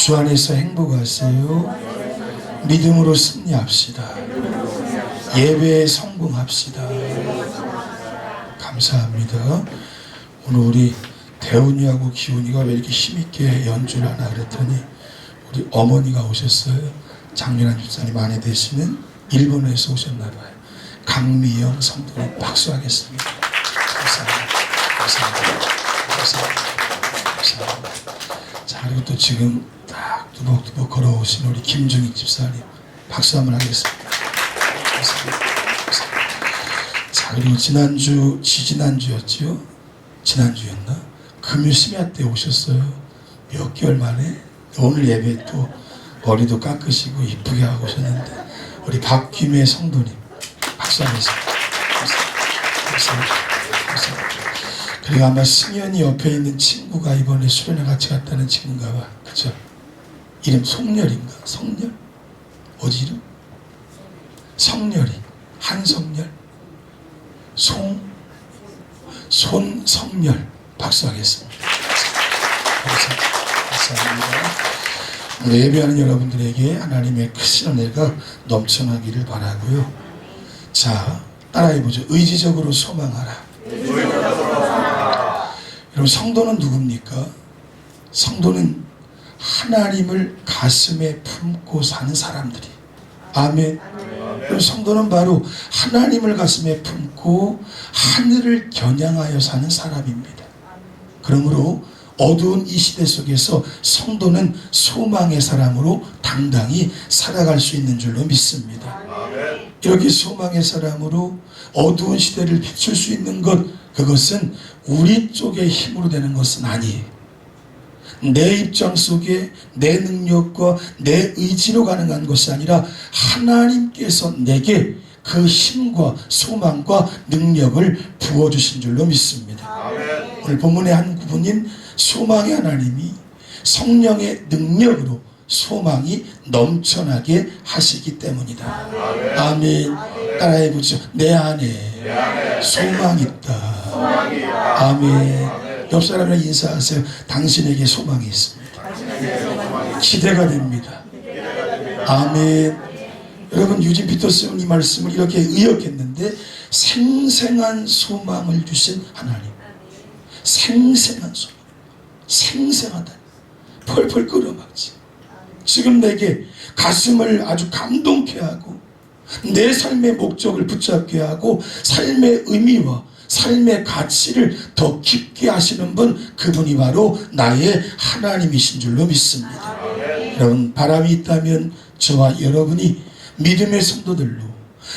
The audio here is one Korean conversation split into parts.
주 안에서 행복하세요. 믿음으로 승리합시다. 예배에 성공합시다. 감사합니다. 오늘 우리 대훈이하고 기훈이가 왜 이렇게 힘있게 연주를 하나 그랬더니 우리 어머니가 오셨어요. 장윤환 집사님 아내 되시는 일본에서 오셨나봐요. 강미영 성도님 박수하겠습니다. 감사합니다. 감사합니다. 감사합니다. 감사합니다. 자, 그리고 또 지금 딱 두벅두벅 걸어오신 우리 김중익 집사님 박수 한번 하겠습니다. 감사합니다. 감사합니다. 자, 그리고 지난주였지요? 지난주였나? 금요 심야 때 오셨어요. 몇 개월 만에 오늘 예배 또 머리도 깎으시고 이쁘게 하고 오셨는데 우리 박귀매 성도님 박수하겠습니다. 감사합니다. 감사합니다. 그리고 아마 승현이 옆에 있는 친구가 이번에 수련회 같이 갔다는 친구인가 봐. 그쵸? 이름 송렬인가? 성렬? 뭐지 이름? 성렬이. 한성렬? 손성렬. 박수하겠습니다. 감사합니다. 오늘 예배하는 여러분들에게 하나님의 크신 은혜가 넘쳐나기를 바라고요. 자, 따라해보죠. 의지적으로 소망하라. 여러분, 성도는 누굽니까? 성도는 하나님을 가슴에 품고 사는 사람들이. 아멘. 여러분, 성도는 바로 하나님을 가슴에 품고 하늘을 겨냥하여 사는 사람입니다. 그러므로 어두운 이 시대 속에서 성도는 소망의 사람으로 당당히 살아갈 수 있는 줄로 믿습니다. 이렇게 소망의 사람으로 어두운 시대를 비출 수 있는 것, 그것은 우리 쪽의 힘으로 되는 것은 아니에요. 내 입장 속에 내 능력과 내 의지로 가능한 것이 아니라 하나님께서 내게 그 힘과 소망과 능력을 부어주신 줄로 믿습니다. 오늘 본문의 한 구분인 소망의 하나님이 성령의 능력으로 소망이 넘쳐나게 하시기 때문이다. 아멘. 따라해보죠. 내 안에 소망이 있다. 아멘. 옆 사람이랑 인사하세요. 당신에게 소망이 있습니다. 기대가 됩니다. 아멘. 여러분, 유진 피터스는 이 말씀을 이렇게 의역했는데 생생한 소망을 주신 하나님. 생생한 소망. 생생하다. 펄펄 끓어막지. 지금 내게 가슴을 아주 감동케 하고 내 삶의 목적을 붙잡게 하고 삶의 의미와 삶의 가치를 더 깊게 하시는 분, 그분이 바로 나의 하나님이신 줄로 믿습니다. 여러분, 바람이 있다면 저와 여러분이 믿음의 성도들로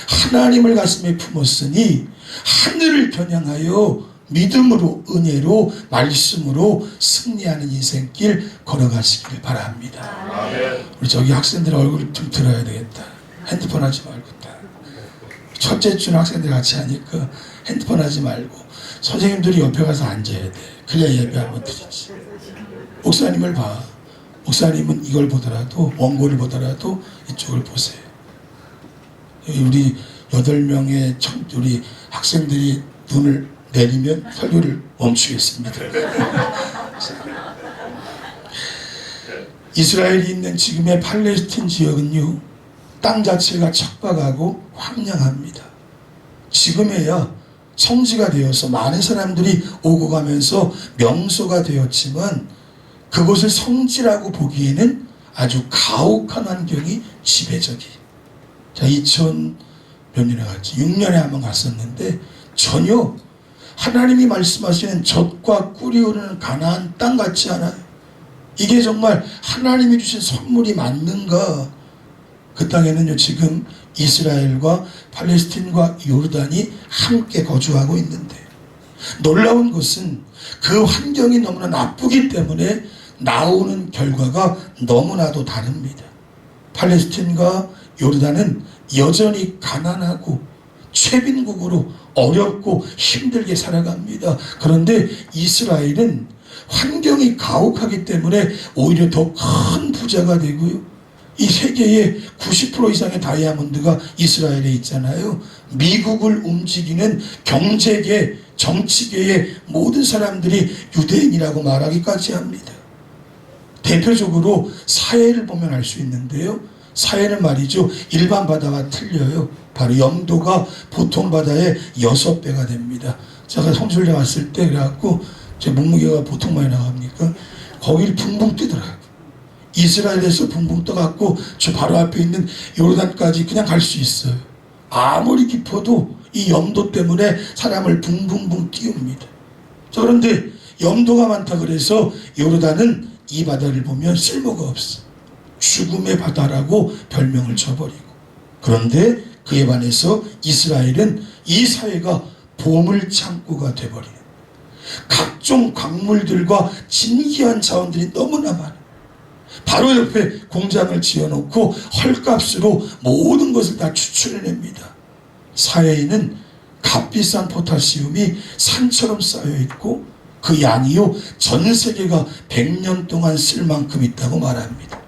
하나님을 가슴에 품었으니 하늘을 겨냥하여 믿음으로, 은혜로, 말씀으로 승리하는 인생길 걸어가시기를 바랍니다. 우리 저기 학생들 얼굴 좀 들어야 되겠다. 핸드폰 하지 말고. 첫째 주는 학생들 같이 하니까 핸드폰 하지 말고 선생님들이 옆에 가서 앉아야 돼. 그래야 예배 한번 드리지. 목사님을 봐. 목사님은 이걸 보더라도, 원고를 보더라도 이쪽을 보세요. 우리 8명의 우리 학생들이 눈을 내리면 설교를 멈추겠습니다. 이스라엘이 있는 지금의 팔레스틴 지역은요, 땅 자체가 척박하고 황량합니다. 지금에야 성지가 되어서 많은 사람들이 오고 가면서 명소가 되었지만 그곳을 성지라고 보기에는 아주 가혹한 환경이 지배적이에요. 자, 2000 몇 년에 갔지? 6년에 한번 갔었는데 전혀 하나님이 말씀하시는 젖과 꿀이 흐르는 가나안 땅 같지 않아요. 이게 정말 하나님이 주신 선물이 맞는가? 그 땅에는요, 지금 이스라엘과 팔레스틴과 요르단이 함께 거주하고 있는데, 놀라운 것은 그 환경이 너무나 나쁘기 때문에 나오는 결과가 너무나도 다릅니다. 팔레스틴과 요르단은 여전히 가난하고 최빈국으로 어렵고 힘들게 살아갑니다. 그런데 이스라엘은 환경이 가혹하기 때문에 오히려 더 큰 부자가 되고요, 이 세계의 90% 이상의 다이아몬드가 이스라엘에 있잖아요. 미국을 움직이는 경제계, 정치계의 모든 사람들이 유대인이라고 말하기까지 합니다. 대표적으로 사해를 보면 알 수 있는데요. 사해는 말이죠, 일반 바다와 틀려요. 바로 염도가 보통 바다의 6배가 됩니다. 제가 홍술래 왔을 때 그래갖고 제 몸무게가 보통 많이 나갑니까? 거기를 붕붕 뛰더라고요. 이스라엘에서 붕붕 떠갖고 저 바로 앞에 있는 요르단까지 그냥 갈 수 있어요. 아무리 깊어도 이 염도 때문에 사람을 붕붕붕 띄웁니다. 자, 그런데 염도가 많다 그래서 요르단은 이 바다를 보면 쓸모가 없어. 죽음의 바다라고 별명을 줘버리고. 그런데 그에 반해서 이스라엘은 이 사회가 보물 창고가 돼버려요. 각종 광물들과 진귀한 자원들이 너무나 많아요. 바로 옆에 공장을 지어놓고 헐값으로 모든 것을 다 추출해냅니다. 사해에는 값비싼 포타시움이 산처럼 쌓여있고 그 양이요 전 세계가 100년 동안 쓸 만큼 있다고 말합니다.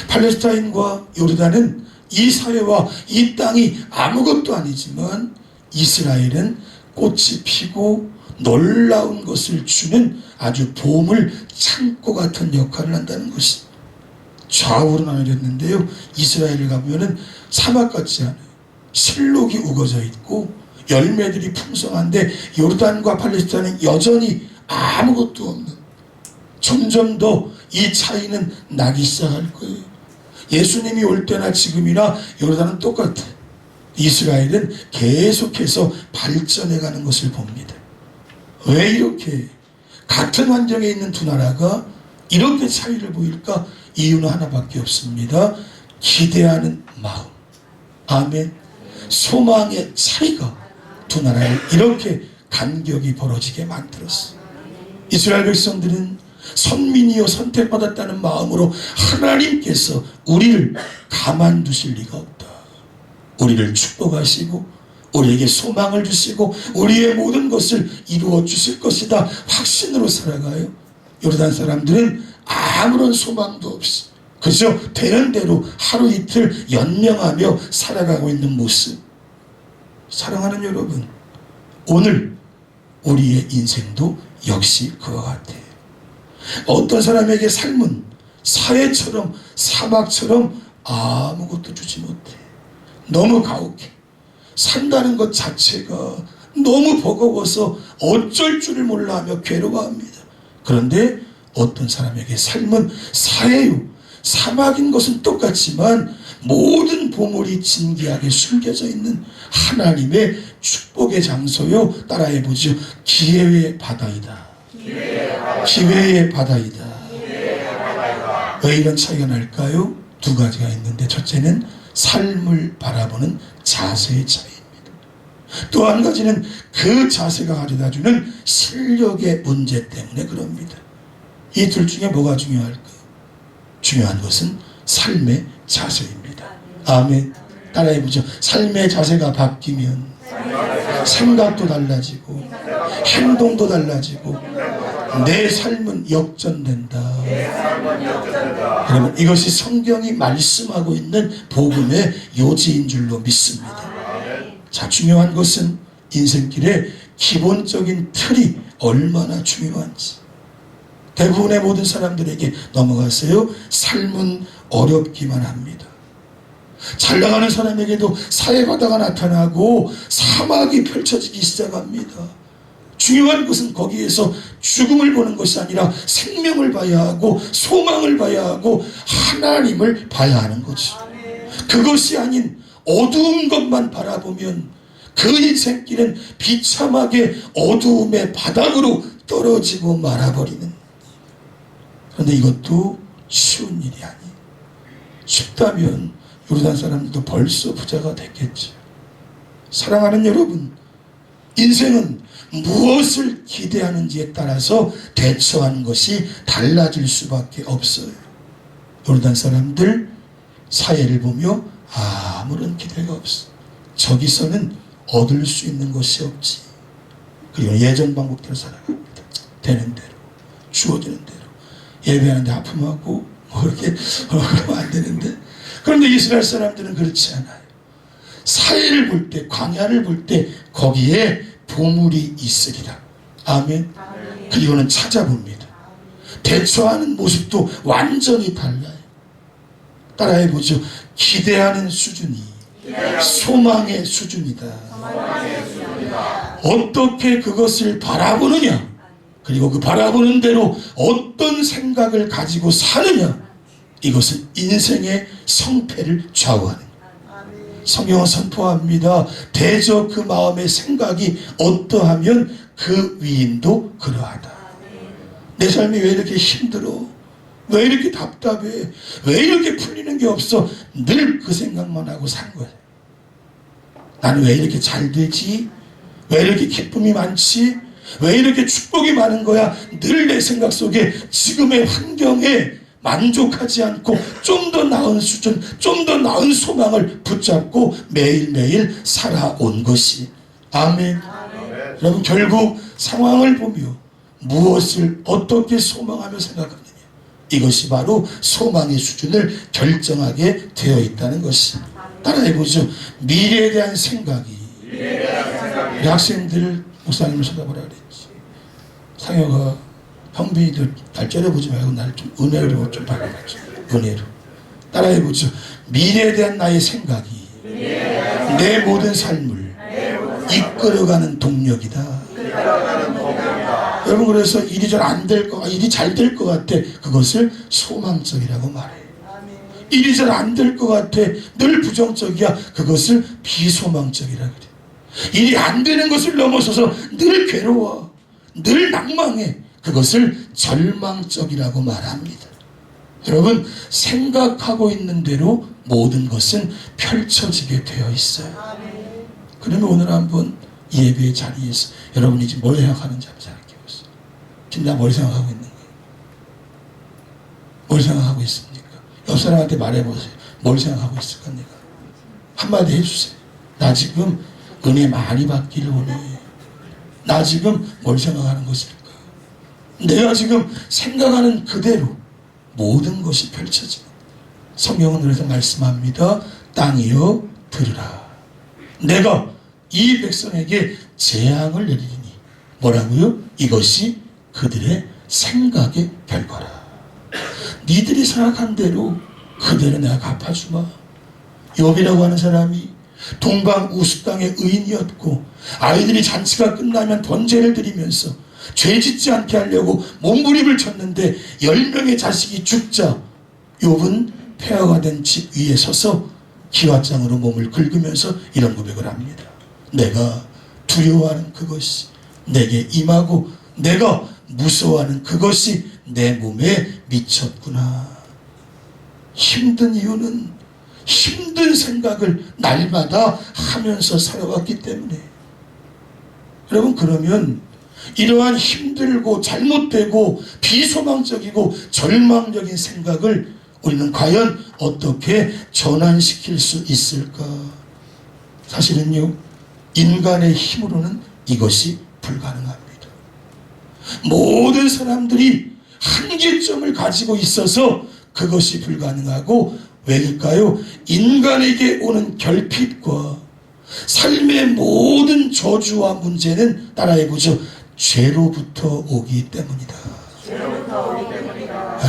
팔레스타인과 요르단은 이 사회와 이 땅이 아무것도 아니지만 이스라엘은 꽃이 피고 놀라운 것을 주는 아주 보물 창고 같은 역할을 한다는 것이 좌우로 나눠졌는데요. 이스라엘을 가보면 사막 같지 않아요. 실록이 우거져 있고 열매들이 풍성한데 요르단과 팔레스타인은 여전히 아무것도 없는, 점점 더 이 차이는 나기 시작할 거예요. 예수님이 올 때나 지금이나 요르단은 똑같아요. 이스라엘은 계속해서 발전해가는 것을 봅니다. 왜 이렇게 같은 환경에 있는 두 나라가 이렇게 차이를 보일까? 이유는 하나밖에 없습니다. 기대하는 마음. 아멘. 소망의 차이가 두 나라를 이렇게 간격이 벌어지게 만들었어요. 이스라엘 백성들은 선민이요 선택받았다는 마음으로 하나님께서 우리를 가만두실 리가 없다. 우리를 축복하시고 우리에게 소망을 주시고 우리의 모든 것을 이루어 주실 것이다 확신으로 살아가요. 요르단 사람들은 아무런 소망도 없이 그저 되는 대로 하루 이틀 연명하며 살아가고 있는 모습. 사랑하는 여러분, 오늘 우리의 인생도 역시 그와 같아요. 어떤 사람에게 삶은 사해처럼 사막처럼 아무것도 주지 못해. 너무 가혹해. 산다는 것 자체가 너무 버거워서 어쩔 줄을 몰라 하며 괴로워합니다. 그런데 어떤 사람에게 삶은 사해요. 사막인 것은 똑같지만 모든 보물이 진귀하게 숨겨져 있는 하나님의 축복의 장소요. 따라해보죠. 기회의 바다이다. 기회의 바다이다. 왜 이런 차이가 날까요? 두 가지가 있는데 첫째는 삶을 바라보는 자세의 차이입니다. 또 한 가지는 그 자세가 가져다주는 실력의 문제 때문에 그럽니다. 이 둘 중에 뭐가 중요할까요? 중요한 것은 삶의 자세입니다. 아멘. 따라해보죠. 삶의 자세가 바뀌면 생각도 달라지고 행동도 달라지고 내 삶은 역전된다. 여러분, 이것이 성경이 말씀하고 있는 복음의 요지인 줄로 믿습니다. 자, 중요한 것은 인생길의 기본적인 틀이 얼마나 중요한지. 대부분의 모든 사람들에게 넘어가세요. 삶은 어렵기만 합니다. 잘 나가는 사람에게도 사해바다가 나타나고 사막이 펼쳐지기 시작합니다. 중요한 것은 거기에서 죽음을 보는 것이 아니라 생명을 봐야 하고 소망을 봐야 하고 하나님을 봐야 하는 거죠. 그것이 아닌 어두운 것만 바라보면 그 인생길은 비참하게 어두움의 바닥으로 떨어지고 말아버리는. 그런데 이것도 쉬운 일이 아니에요. 쉽다면 요르단 사람들도 벌써 부자가 됐겠죠. 사랑하는 여러분, 인생은 무엇을 기대하는지에 따라서 대처하는 것이 달라질 수밖에 없어요. 요르단 사람들 사해를 보며 아무런 기대가 없어. 저기서는 얻을 수 있는 것이 없지. 그리고 예전 방법대로 살아갑니다. 되는 대로, 주어지는 대로. 예배하는데 아픔하고 뭐 이렇게 그러면 안 되는데. 그런데 이스라엘 사람들은 그렇지 않아요. 사해를 볼 때, 광야를 볼 때 거기에 보물이 있으리라. 아멘. 그리고는 찾아봅니다. 대처하는 모습도 완전히 달라요. 따라해보죠. 기대하는 수준이 소망의 수준이다. 어떻게 그것을 바라보느냐, 그리고 그 바라보는 대로 어떤 생각을 가지고 사느냐, 이것은 인생의 성패를 좌우하는. 성경은 선포합니다. 대저 그 마음의 생각이 어떠하면 그 위인도 그러하다. 내 삶이 왜 이렇게 힘들어? 왜 이렇게 답답해? 왜 이렇게 풀리는 게 없어? 늘 그 생각만 하고 산 거야. 나는 왜 이렇게 잘 되지? 왜 이렇게 기쁨이 많지? 왜 이렇게 축복이 많은 거야? 늘 내 생각 속에 지금의 환경에 만족하지 않고 좀 더 나은 수준, 좀 더 나은 소망을 붙잡고 매일매일 살아온 것이. 아멘. 여러분, 결국 상황을 보며 무엇을 어떻게 소망하며 생각하느냐, 이것이 바로 소망의 수준을 결정하게 되어 있다는 것이. 따라해보죠. 미래에 대한 생각이. 우리 학생들 목사님을 쳐다보라 그랬지. 상혁아, 형비들 날 째려보지 말고 날 좀 은혜로 좀 바라보죠. 은혜로. 따라해보죠. 미래에 대한 나의 생각이 내 모든 삶을 이끌어가는 동력이다. 여러분, 그래서 일이 잘 안 될 거, 일이 잘 될 것 같아. 그것을 소망적이라고 말해. 일이 잘 안 될 것 같아. 늘 부정적이야. 그것을 비소망적이라 그래. 일이 안 되는 것을 넘어서서 늘 괴로워, 늘 낭망해. 그것을 절망적이라고 말합니다. 여러분, 생각하고 있는 대로 모든 것은 펼쳐지게 되어 있어요. 그러면 오늘 한번 예배의 자리에서 여러분이 지금 뭘 생각하는지 한번 생각해 보세요. 지금 나 뭘 생각하고 있는 거예요? 뭘 생각하고 있습니까? 옆 사람한테 말해보세요. 뭘 생각하고 있을까? 내가 한마디 해주세요. 나 지금 은혜 많이 받기를 원해. 나 지금 뭘 생각하는 것일까? 내가 지금 생각하는 그대로 모든 것이 펼쳐지는. 성경은 그래서 말씀합니다. 땅이여 들으라. 내가 이 백성에게 재앙을 내리리니. 뭐라고요? 이것이 그들의 생각의 결과라. 니들이 생각한 대로 그대로 내가 갚아주마. 욥이라고 하는 사람이 동방 우스땅의 의인이었고, 아이들이 잔치가 끝나면 번제를 드리면서 죄 짓지 않게 하려고 몸부림을 쳤는데 10명의 자식이 죽자 욥은 폐허가 된 집 위에 서서 기와장으로 몸을 긁으면서 이런 고백을 합니다. 내가 두려워하는 그것이 내게 임하고 내가 무서워하는 그것이 내 몸에 미쳤구나. 힘든 이유는 힘든 생각을 날마다 하면서 살아왔기 때문에. 여러분, 그러면 이러한 힘들고 잘못되고 비소망적이고 절망적인 생각을 우리는 과연 어떻게 전환시킬 수 있을까? 사실은요, 인간의 힘으로는 이것이 불가능합니다. 모든 사람들이 한계점을 가지고 있어서 그것이 불가능하고, 왜일까요? 인간에게 오는 결핍과 삶의 모든 저주와 문제는, 따라해보죠, 죄로부터 오기 때문이다.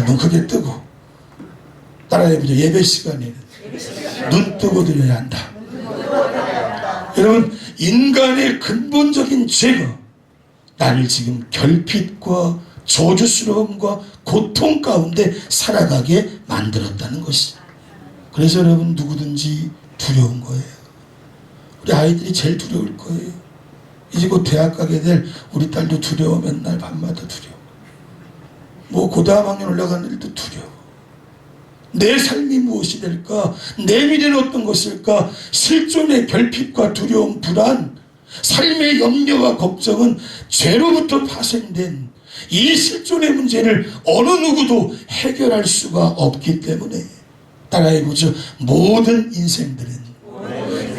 눈 크게 뜨고 따라해보죠. 예배 시간에는 눈 뜨고 드려야 한다. 여러분, 인간의 근본적인 죄가 나를 지금 결핍과 저주스러움과 고통 가운데 살아가게 만들었다는 것이. 그래서 여러분, 누구든지 두려운 거예요. 우리 아이들이 제일 두려울 거예요. 이제 곧 대학 가게 될 우리 딸도 두려워. 맨날 밤마다 두려워. 뭐 고등학교 학년 올라가는 일도 두려워. 내 삶이 무엇이 될까? 내 미래는 어떤 것일까? 실존의 결핍과 두려움, 불안, 삶의 염려와 걱정은 죄로부터 파생된 이 실존의 문제를 어느 누구도 해결할 수가 없기 때문에, 따라해보죠. 모든 인생들은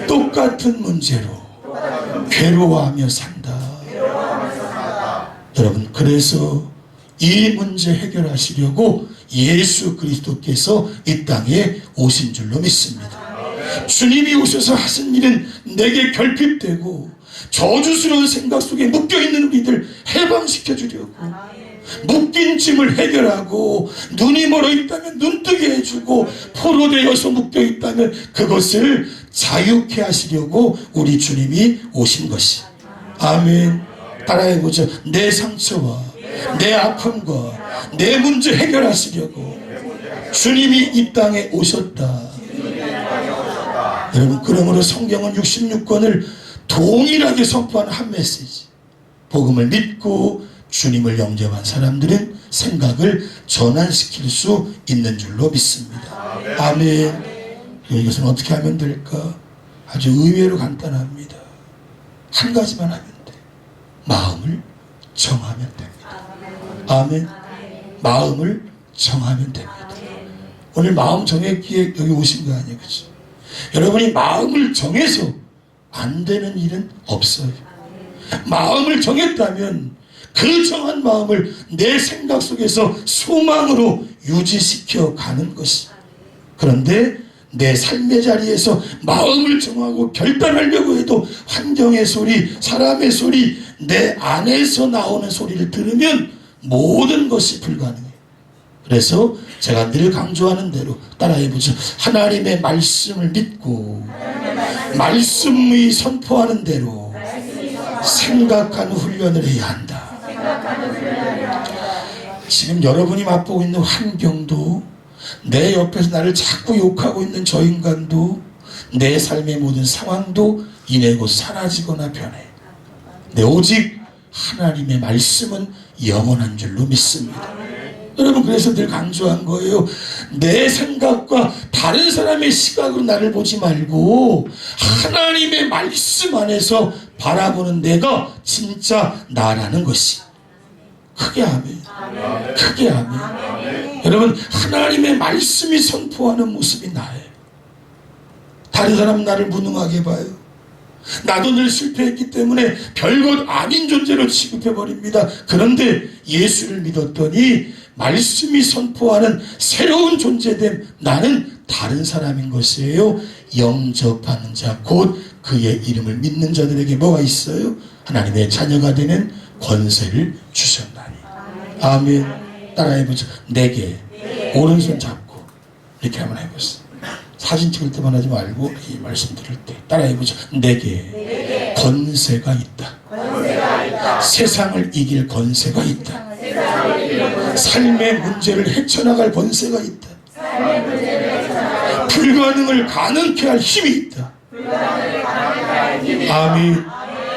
똑같은 문제로 괴로워하며 산다. 여러분, 그래서 이 문제 해결하시려고 예수 그리스도께서 이 땅에 오신 줄로 믿습니다. 주님이 오셔서 하신 일은 내게 결핍되고 저주스러운 생각 속에 묶여있는 우리들 해방시켜 주려고, 묶인 짐을 해결하고, 눈이 멀어 있다면 눈뜨게 해주고, 포로되어서 묶여 있다면 그것을 자유케 하시려고 우리 주님이 오신 것이. 아멘. 따라해보죠. 내 상처와 내 아픔과 내 문제 해결하시려고 주님이 이 땅에 오셨다. 여러분, 그러므로 성경은 66권을 동일하게 선포하는 한 메시지. 복음을 믿고 주님을 영접한 사람들은 생각을 전환시킬 수 있는 줄로 믿습니다. 아멘. 이것은 어떻게 하면 될까? 아주 의외로 간단합니다. 한 가지만 하면 돼. 마음을 정하면 됩니다. 아멘. 마음을 정하면 됩니다. 오늘 마음 정했기에 여기 오신 거 아니에요, 그렇죠? 여러분이 마음을 정해서 안 되는 일은 없어요. 마음을 정했다면 그 정한 마음을 내 생각 속에서 소망으로 유지시켜 가는 것이. 그런데 내 삶의 자리에서 마음을 정하고 결단하려고 해도 환경의 소리, 사람의 소리, 내 안에서 나오는 소리를 들으면 모든 것이 불가능해요. 그래서 제가 늘 강조하는 대로 따라해보죠. 하나님의 말씀을 믿고 말씀의 선포하는 대로 생각하는 훈련을 해야 한다. 지금 여러분이 맛보고 있는 환경도, 내 옆에서 나를 자꾸 욕하고 있는 저 인간도, 내 삶의 모든 상황도 이내 곧 사라지거나 변해. 네, 오직 하나님의 말씀은 영원한 줄로 믿습니다. 여러분, 그래서 늘 강조한 거예요. 내 생각과 다른 사람의 시각으로 나를 보지 말고 하나님의 말씀 안에서 바라보는 내가 진짜 나라는 것이. 크게 아멘. 크게 아멘. 여러분, 하나님의 말씀이 선포하는 모습이 나예요. 다른 사람은 나를 무능하게 봐요. 나도 늘 실패했기 때문에 별것 아닌 존재로 취급해버립니다. 그런데 예수를 믿었더니 말씀이 선포하는 새로운 존재됨, 나는 다른 사람인 것이에요. 영접하는 자, 곧 그의 이름을 믿는 자들에게 뭐가 있어요? 하나님의 자녀가 되는 권세를 주셨나니. 아멘. 따라해보죠. 내게 오른손 잡고 이렇게 한번 해보세요. 사진 찍을 때만 하지 말고 이 말씀 들을 때 따라해보죠. 내게 권세가 있다. 세상을 이길 권세가 있다. 삶의 문제를 헤쳐나갈 권세가 있다. 불가능을 가능케 할 힘이 있다. 아멘.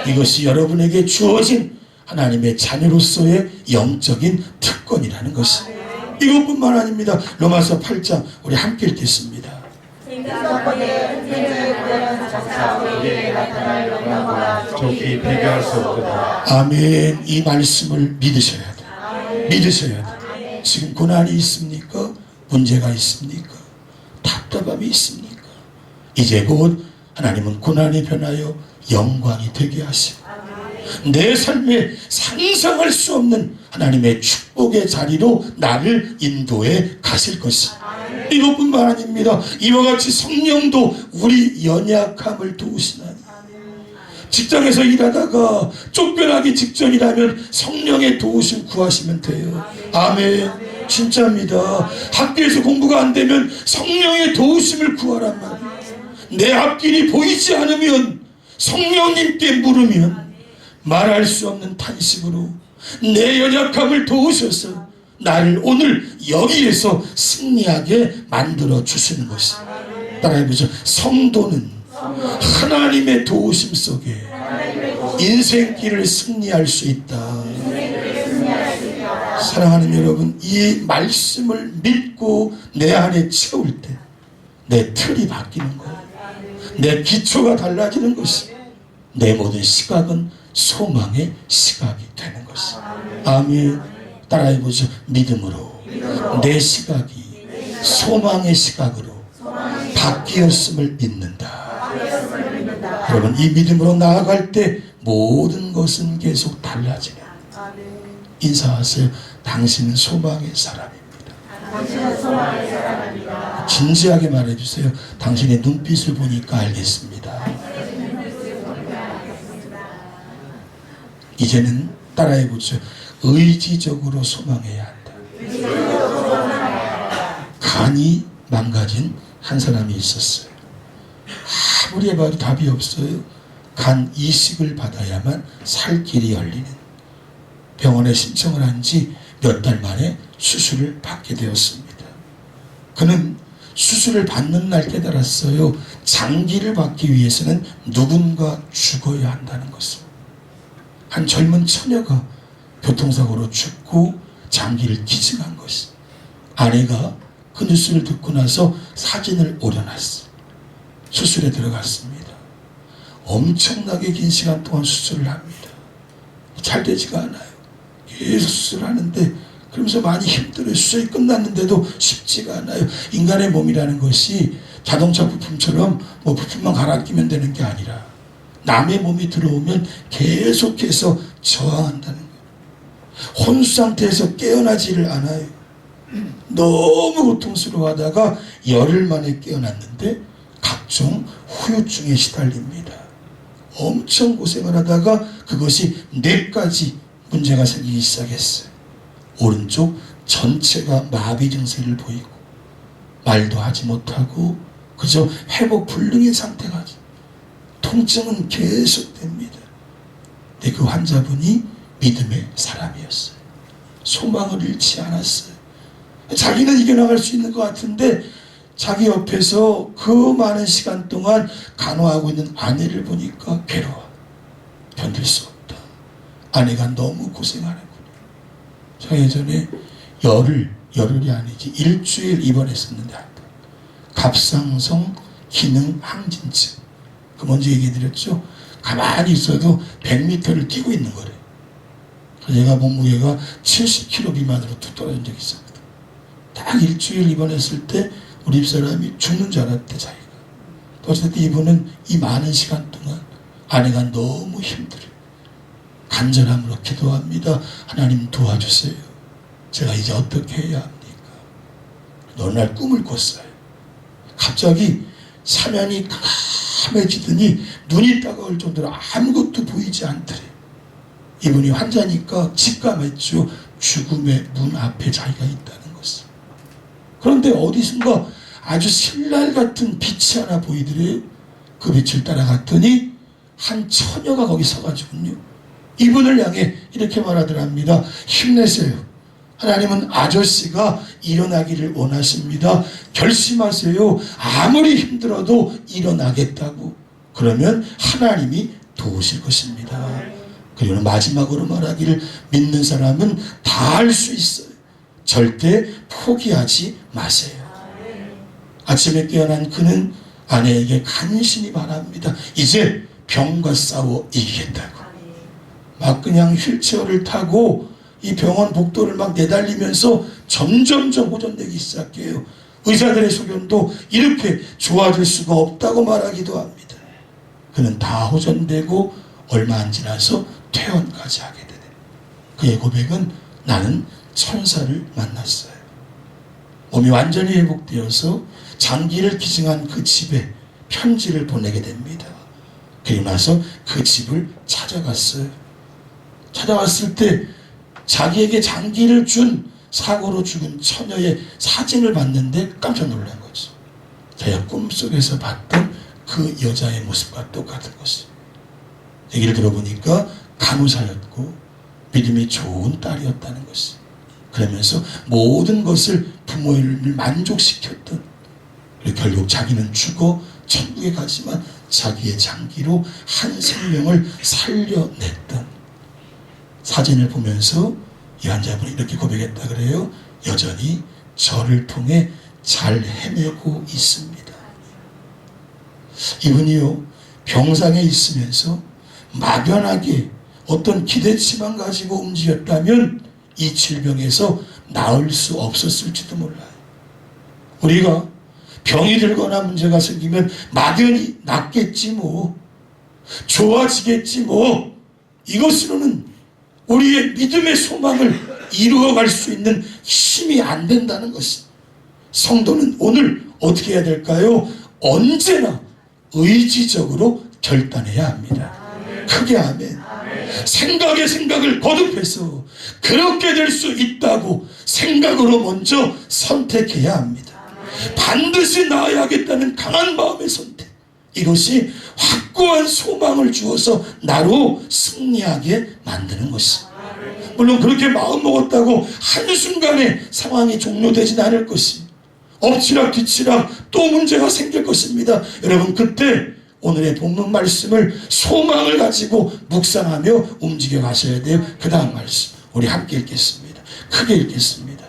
이것이 여러분에게 주어진 하나님의 자녀로서의 영적인 특권이라는 것이. 이것뿐만 아닙니다. 로마서 8장 우리 함께 읽겠습니다. 좋게 비교할 수 없도다. 아멘. 이 말씀을 믿으셔야 돼. 믿으셔야 돼. 지금 고난이 있습니까? 문제가 있습니까? 답답함이 있습니까? 이제 곧 하나님은 고난이 변하여 영광이 되게 하시고 내 삶에 상상할 수 없는 하나님의 축복의 자리로 나를 인도해 가실 것이. 이것뿐만 아닙니다. 이와 같이 성령도 우리 연약함을 도우시나니. 직장에서 일하다가 쫓겨나기 직전이라면 성령의 도우심 구하시면 돼요. 아멘. 진짜입니다. 학교에서 공부가 안 되면 성령의 도우심을 구하란 말이에요. 내 앞길이 보이지 않으면 성령님께 물으면 말할 수 없는 탄식으로 내 연약함을 도우셔서 나를 오늘 여기에서 승리하게 만들어 주시는 것이. 따라해보죠. 성도는 하나님의 도우심 속에 인생길을 승리할 수 있다. 사랑하는 여러분, 이 말씀을 믿고 내 안에 채울 때 내 틀이 바뀌는 거예요. 내 기초가 달라지는 것이. 내 모든 시각은 소망의 시각이 되는 것이. 아멘. 따라해보죠. 믿음으로 내 시각이 소망의 시각으로 바뀌었음을 믿는다. 여러분, 이 믿음으로 나아갈 때 모든 것은 계속 달라지는. 인사하세요. 당신은 소망의 사람입니다. 진지하게 말해주세요. 당신의 눈빛을 보니까 알겠습니다. 이제는 따라해보죠. 의지적으로 소망해야 한다. 간이 망가진 한 사람이 있었어요. 아무리 해봐도 답이 없어요. 간 이식을 받아야만 살 길이 열리는, 병원에 신청을 한 지 몇 달 만에 수술을 받게 되었습니다. 그는 수술을 받는 날 깨달았어요. 장기를 받기 위해서는 누군가 죽어야 한다는 것을. 한 젊은 처녀가 교통사고로 죽고 장기를 기증한 것이. 아내가 그 뉴스를 듣고 나서 사진을 올려놨어요. 수술에 들어갔습니다. 엄청나게 긴 시간 동안 수술을 합니다. 잘 되지가 않아요. 계속 수술을 하는데, 그러면서 많이 힘들어요. 수술이 끝났는데도 쉽지가 않아요. 인간의 몸이라는 것이 자동차 부품처럼 뭐 부품만 갈아 끼면 되는 게 아니라 남의 몸이 들어오면 계속해서 저항한다는 거예요. 혼수 상태에서 깨어나지를 않아요. 너무 고통스러워하다가 열흘 만에 깨어났는데 각종 후유증에 시달립니다. 엄청 고생을 하다가 그것이 뇌까지 문제가 생기기 시작했어요. 오른쪽 전체가 마비 증세를 보이고 말도 하지 못하고 그저 회복 불능의 상태가, 통증은 계속됩니다. 근데 그 환자분이 믿음의 사람이었어요. 소망을 잃지 않았어요. 자기는 이겨나갈 수 있는 것 같은데 자기 옆에서 그 많은 시간 동안 간호하고 있는 아내를 보니까 괴로워. 견딜 수 없다. 아내가 너무 고생하는군요. 제가 예전에 열흘이 아니지 일주일 입원했었는데, 갑상선 기능 항진증, 그 먼저 얘기해 드렸죠. 가만히 있어도 100m를 뛰고 있는 거래요. 그래서 제가 몸무게가 70kg 미만으로 뚝 떨어진 적이 있습니다. 딱 일주일 입원했을 때 우리 집사람이 죽는 줄 알았대, 자기가. 어쨌든 이분은 이 많은 시간 동안 아내가 너무 힘들어요. 간절함으로 기도합니다. 하나님 도와주세요. 제가 이제 어떻게 해야 합니까? 어느 날 꿈을 꿨어요. 갑자기 사면이 까매지더니 눈이 따가울 정도로 아무것도 보이지 않더래. 이분이 환자니까 직감했죠. 죽음의 문 앞에 자기가 있다는 것을. 그런데 어디선가 아주 신랄 같은 빛이 하나 보이더래요. 그 빛을 따라갔더니 한 처녀가 거기 서가지고요, 이분을 향해 이렇게 말하더랍니다. 힘내세요. 하나님은 아저씨가 일어나기를 원하십니다. 결심하세요. 아무리 힘들어도 일어나겠다고. 그러면 하나님이 도우실 것입니다. 그리고 마지막으로 말하기를, 믿는 사람은 다 할 수 있어요. 절대 포기하지 마세요. 아침에 깨어난 그는 아내에게 간신히 말합니다. 이제 병과 싸워 이기겠다고. 막 그냥 휠체어를 타고 이 병원 복도를 막 내달리면서 점점점 호전되기 시작해요. 의사들의 소견도 이렇게 좋아질 수가 없다고 말하기도 합니다. 그는 다 호전되고 얼마 안 지나서 퇴원까지 하게 되네. 그의 고백은, 나는 천사를 만났어요. 몸이 완전히 회복되어서 장기를 기증한 그 집에 편지를 보내게 됩니다. 그리고 나서 그 집을 찾아갔어요. 찾아왔을 때 자기에게 장기를 준 사고로 죽은 처녀의 사진을 봤는데 깜짝 놀란 거죠. 자기가 꿈속에서 봤던 그 여자의 모습과 똑같은 것이. 얘기를 들어보니까 간호사였고 믿음이 좋은 딸이었다는 것이. 그러면서 모든 것을 부모를 만족시켰던, 그리고 결국 자기는 죽어 천국에 가지만 자기의 장기로 한 생명을 살려냈던 사진을 보면서 이 환자분이 이렇게 고백했다 그래요. 여전히 저를 통해 잘 헤매고 있습니다. 이분이요, 병상에 있으면서 막연하게 어떤 기대치만 가지고 움직였다면 이 질병에서 나을 수 없었을지도 몰라요. 우리가 병이 들거나 문제가 생기면 막연히 낫겠지 뭐, 좋아지겠지 뭐, 이것으로는 우리의 믿음의 소망을 이루어갈 수 있는 힘이 안 된다는 것이. 성도는 오늘 어떻게 해야 될까요? 언제나 의지적으로 결단해야 합니다. 크게 아멘. 생각의 생각을 거듭해서 그렇게 될 수 있다고 생각으로 먼저 선택해야 합니다. 반드시 나아야겠다는 강한 마음의 선택, 이것이 확고한 소망을 주어서 나로 승리하게 만드는 것입니다. 물론 그렇게 마음먹었다고 한순간에 상황이 종료되진 않을 것입니다. 엎치락 뒤치락 또 문제가 생길 것입니다. 여러분, 그때 오늘의 본문 말씀을 소망을 가지고 묵상하며 움직여 가셔야 돼요. 그 다음 말씀 우리 함께 읽겠습니다. 크게 읽겠습니다.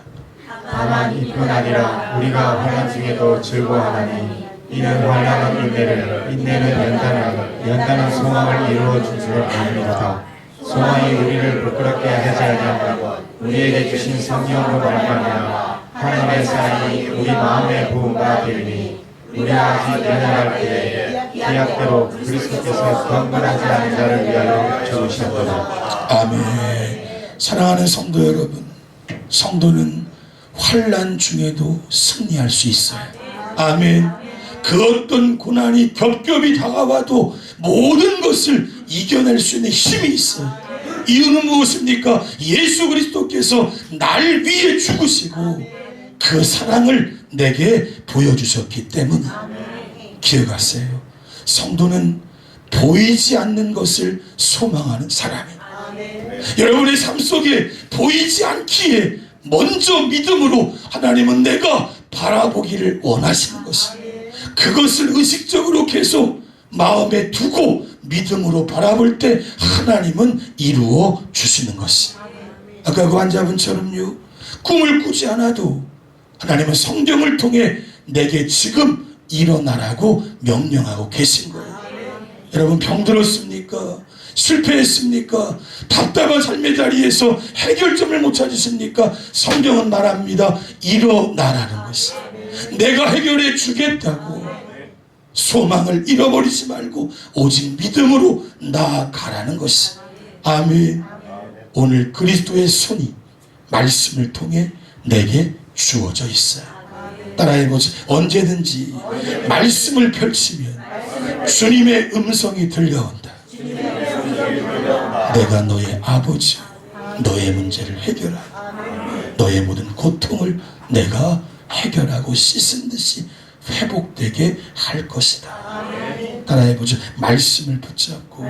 다만 이뿐 아니라 우리가 환난 중에도 즐거워하나니 이는 환난은 인내를, 인내는 연단을, 연단은 소망을 이루어 줄 줄 압니다. 소망이 우리를 부끄럽게 하지 아니하고 우리에게 주신 성령으로 말미암아 하나님의 사랑이 우리 마음의 부흥가 되리니 우리가 아직 연약할 때에 계약대로 그리스도께서 경건하지 않은 자를 위하여 죽으셨도다. 아멘. 사랑하는 성도 여러분, 성도는 환난 중에도 승리할 수 있어요. 아멘. 그 어떤 고난이 겹겹이 다가와도 모든 것을 이겨낼 수 있는 힘이 있어요. 이유는 무엇입니까? 예수 그리스도께서 날 위해 죽으시고 그 사랑을 내게 보여주셨기 때문에. 기억하세요. 성도는 보이지 않는 것을 소망하는 사람이에요. 여러분의 삶 속에 보이지 않기에 먼저 믿음으로 하나님은 내가 바라보기를 원하시는 것입니다. 그것을 의식적으로 계속 마음에 두고 믿음으로 바라볼 때 하나님은 이루어 주시는 것입니다. 아까 그 환자분처럼요, 꿈을 꾸지 않아도 하나님은 성경을 통해 내게 지금 일어나라고 명령하고 계신 거예요. 여러분, 병들었습니까? 실패했습니까? 답답한 삶의 자리에서 해결점을 못 찾으십니까? 성경은 말합니다. 일어나라는 것이에요. 내가 해결해 주겠다고. 소망을 잃어버리지 말고 오직 믿음으로 나아가라는 것이에요. 아멘. 오늘 그리스도의 손이 말씀을 통해 내게 주어져 있어요. 따라해보세요. 언제든지 말씀을 펼치면 주님의 음성이 들려온다. 내가 너의 아버지, 너의 문제를 해결하고 너의 모든 고통을 내가 해결하고 씻은 듯이 회복되게 할 것이다. 따라해보죠. 말씀을 붙잡고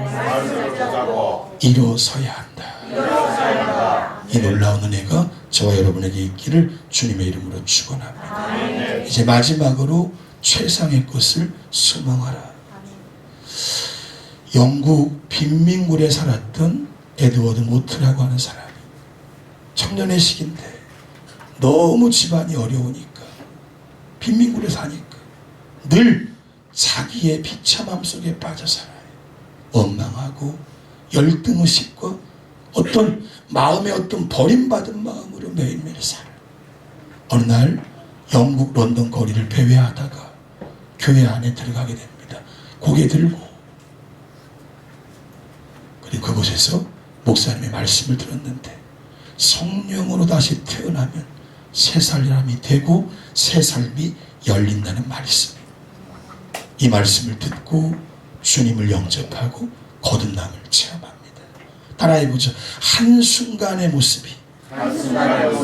일어서야 한다. 이 놀라운 은혜가 저와 여러분에게 있기를 주님의 이름으로 축원합니다. 이제 마지막으로 최상의 것을 소망하라. 영국 빈민굴에 살았던 에드워드 모트라고 하는 사람이 청년의 시기인데 너무 집안이 어려우니까 빈민굴에 사니까 늘 자기의 비참함 속에 빠져 살아요. 원망하고 열등의식과 어떤 마음의 어떤 버림받은 마음으로 매일매일 살아요. 어느 날 영국 런던 거리를 배회하다가 교회 안에 들어가게 됩니다. 고개 들고. 그리고 그곳에서 목사님의 말씀을 들었는데 성령으로 다시 태어나면 새 사람이 되고 새 삶이 열린다는 말씀. 이 말씀을 듣고 주님을 영접하고 거듭남을 체험합니다. 따라해보죠. 한순간의 모습이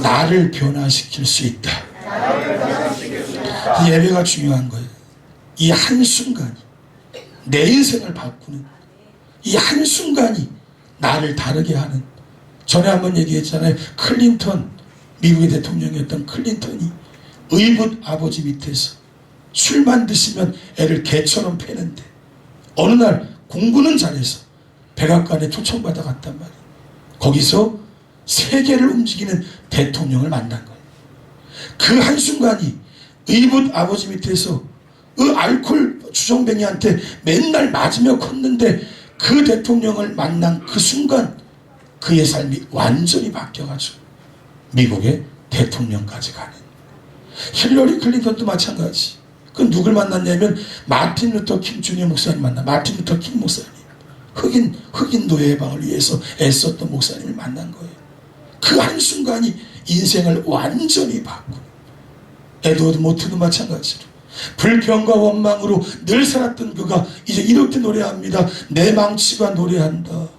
나를 변화시킬 수 있다. 이 예배가 중요한 거예요. 이 한순간이 내 인생을 바꾸는 이 한순간이 나를 다르게 하는. 전에 한번 얘기했잖아요. 클린턴, 미국의 대통령이었던 클린턴이 의붓 아버지 밑에서 술만 드시면 애를 개처럼 패는데 어느 날 공부는 잘해서 백악관에 초청받아 갔단 말이에요. 거기서 세계를 움직이는 대통령을 만난 거예요. 그 한순간이 의붓 아버지 밑에서 그 알코올 주정뱅이한테 맨날 맞으며 컸는데 그 대통령을 만난 그 순간 그의 삶이 완전히 바뀌어가지고 미국의 대통령까지 가는. 힐러리 클린턴도 마찬가지. 그 누굴 만났냐면 마틴 루터 킹 주니어 목사님 만나. 마틴 루터 킹 목사님, 흑인 노예 해방을 위해서 애썼던 목사님을 만난 거예요. 그 한순간이 인생을 완전히 바꾸는. 에드워드 모트도 마찬가지로 불평과 원망으로 늘 살았던 그가 이제 이렇게 노래합니다. 내 망치가 노래한다.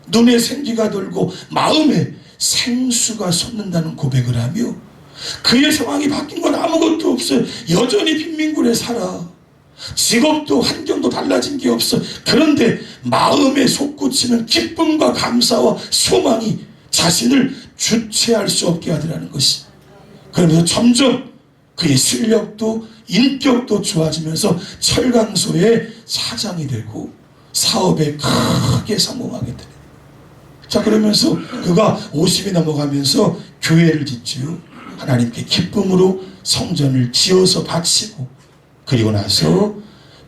눈에 생기가 돌고 마음에 생수가 솟는다는 고백을 하며 그의 상황이 바뀐 건 아무것도 없어요. 여전히 빈민굴에 살아. 직업도 환경도 달라진 게 없어. 그런데 마음에 솟구치는 기쁨과 감사와 소망이 자신을 주체할 수 없게 하더라는 것이. 그러면서 점점 그의 실력도 인격도 좋아지면서 철강소의 사장이 되고 사업에 크게 성공하게 돼요. 자, 그러면서 그가 50이 넘어가면서 교회를 짓지요. 하나님께 기쁨으로 성전을 지어서 바치고, 그리고 나서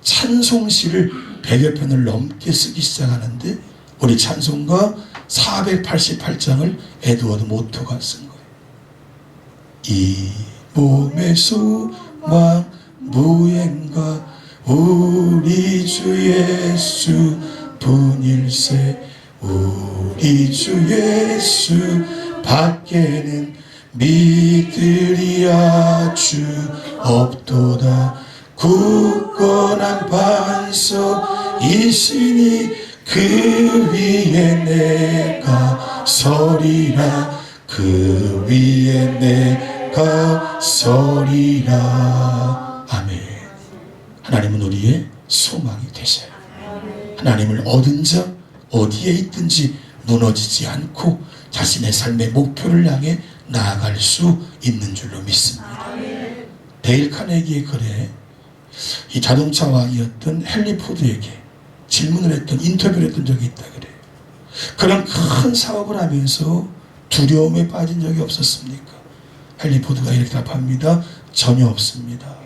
찬송시를 100여 편을 넘게 쓰기 시작하는데 우리 찬송가 488장을 에드워드 모토가 쓴 거예요. 이 몸의 소망 무행가 우리 주 예수 분일세. 우리 주 예수 밖에는 믿으리야 주 없도다. 굳건한 반석이시니 그 위에 내가 서리라. 그 위에 내가 서리라. 아멘. 하나님은 우리의 소망이 되셔요. 하나님을 얻은 자 어디에 있든지 무너지지 않고 자신의 삶의 목표를 향해 나아갈 수 있는 줄로 믿습니다. 데일 카네기의 글에 이 자동차 왕이었던 헨리 포드에게 질문을 했던, 인터뷰를 했던 적이 있다 그래요. 그런 큰 사업을 하면서 두려움에 빠진 적이 없었습니까? 헨리 포드가 이렇게 답합니다. 전혀 없습니다.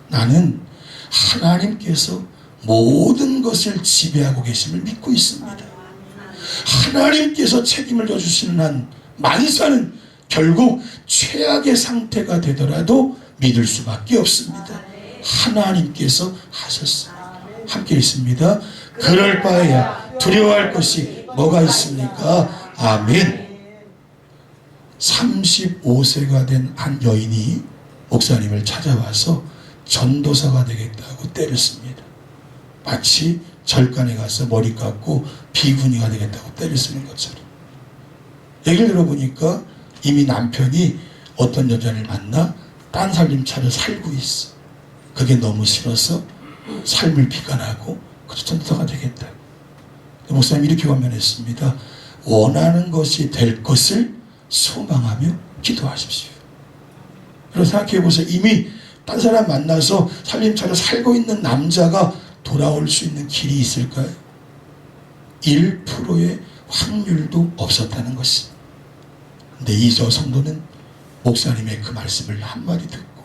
나는 하나님께서 모든 것을 지배하고 계심을 믿고 있습니다. 하나님께서 책임을 져주시는 한 만사는 결국 최악의 상태가 되더라도 믿을 수밖에 없습니다. 하나님께서 하셨습니다. 함께 있습니다. 그럴 바에야 두려워할 것이 뭐가 있습니까? 아멘. 35세가 된 한 여인이 목사님을 찾아와서 전도사가 되겠다고 때렸습니다. 마치 절간에 가서 머리 깎고 비구니가 되겠다고 때를 쓰는 것처럼. 얘기를 들어보니까 이미 남편이 어떤 여자를 만나 딴 살림차를 살고 있어. 그게 너무 싫어서 삶을 비관하고 그래서 전도사가 되겠다. 목사님이 이렇게 권면했습니다. 원하는 것이 될 것을 소망하며 기도하십시오. 그래서 생각해보세요. 이미 딴 사람 만나서 살림차를 살고 있는 남자가 돌아올 수 있는 길이 있을까요? 1%의 확률도 없었다는 것이. 근데 이 여성도는 목사님의 그 말씀을 한마디 듣고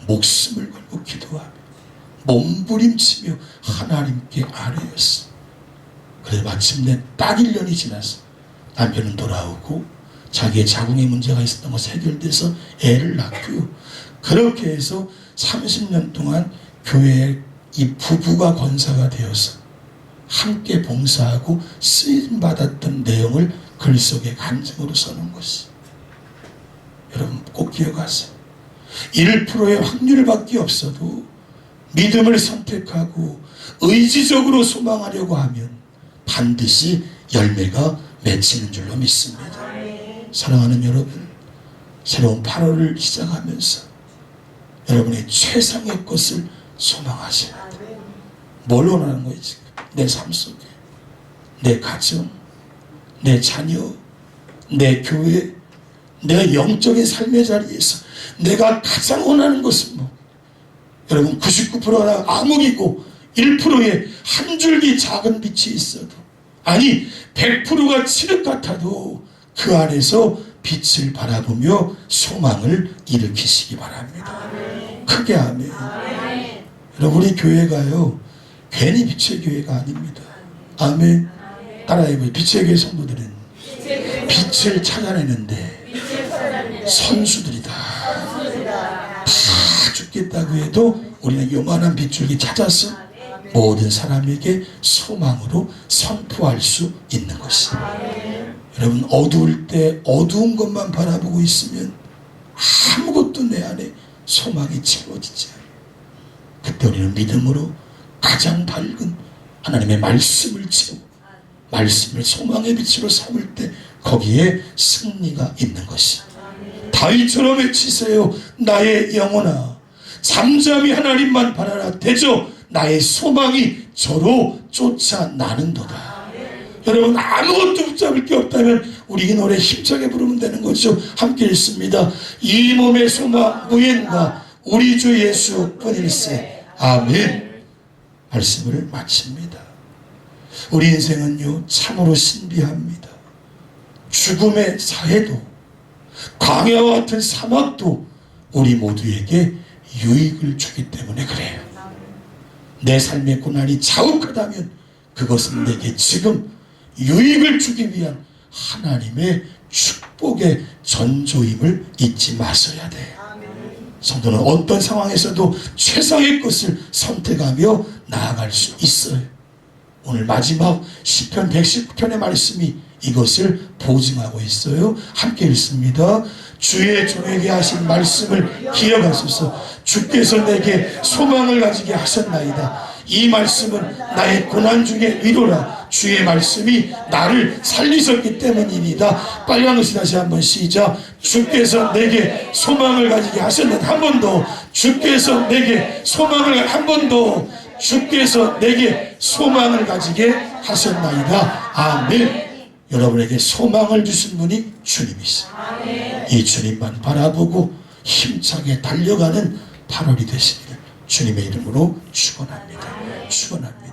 목숨을 걸고 기도하며 몸부림치며 하나님께 아뢰었어. 그래서 마침내 딱 1년이 지나서 남편은 돌아오고 자기의 자궁에 문제가 있었던 것이 해결돼서 애를 낳고요. 그렇게 해서 30년 동안 교회에 이 부부가 권사가 되어서 함께 봉사하고 쓰임받았던 내용을 글 속에 간증으로 써놓은 것이. 여러분 꼭 기억하세요. 1%의 확률밖에 없어도 믿음을 선택하고 의지적으로 소망하려고 하면 반드시 열매가 맺히는 줄로 믿습니다. 사랑하는 여러분, 새로운 8월을 시작하면서 여러분의 최상의 것을 소망하셔야 돼요. 뭘 원하는 거예요 지금? 내 삶 속에, 내 가정, 내 자녀, 내 교회, 내 영적인 삶의 자리에서 내가 가장 원하는 것은 뭐? 여러분 99%가 암흑이고 1%의 한 줄기 작은 빛이 있어도, 아니 100%가 칠흑 같아도 그 안에서 빛을 바라보며 소망을 일으키시기 바랍니다. 아멘. 크게 아멘. 아멘. 여러분 우리 교회가요 괜히 빛의 교회가 아닙니다. 아멘. 따라해보세요. 빛의 교회 성도들은 빛을 찾아내는데 선수들이다. 다 죽겠다고 해도 우리는 요만한 빗줄기 찾아서 모든 사람에게 소망으로 선포할 수 있는 것입니다. 여러분 어두울 때 어두운 것만 바라보고 있으면 아무것도 내 안에 소망이 채워지지 않아요. 그때 우리는 믿음으로 가장 밝은 하나님의 말씀을 채우고 말씀을 소망의 빛으로 삼을 때 거기에 승리가 있는 것이. 다윗처럼 외치세요. 나의 영혼아 잠잠히 하나님만 바라라. 대저 나의 소망이 저로 쫓아나는도다. 여러분 아무것도 붙잡을 게 없다면 우리 이 노래 힘차게 부르면 되는 거죠. 함께 읽습니다. 이 몸의 소망 무엔가 우리 주 예수 뿐일세. 아멘. 말씀을 마칩니다. 우리 인생은요 참으로 신비합니다. 죽음의 사해도 광야와 같은 사막도 우리 모두에게 유익을 주기 때문에 그래요. 내 삶의 고난이 자욱하다면 그것은 내게 지금 유익을 주기 위한 하나님의 축복의 전조임을 잊지 마셔야 돼요. 성도는 어떤 상황에서도 최상의 것을 선택하며 나아갈 수 있어요. 오늘 마지막 시편 119편의 말씀이 이것을 보증하고 있어요. 함께 읽습니다. 주의 종에게 하신 말씀을 기억하소서. 주께서 내게 소망을 가지게 하셨나이다. 이 말씀은 나의 고난 중에 위로라. 주의 말씀이 나를 살리셨기 때문입니다. 빨간 것이 다시 한번 시작. 주께서 내게 소망을 가지게 하셨나이다. 한 번 더. 주께서 내게 소망을 한 번 더. 주께서 내게 소망을 가지게 하셨나이다. 아멘. 여러분에게 소망을 주신 분이 주님이시죠. 이 주님만 바라보고 힘차게 달려가는 8월이 되시기를 주님의 이름으로 축원합니다. 축원합니다.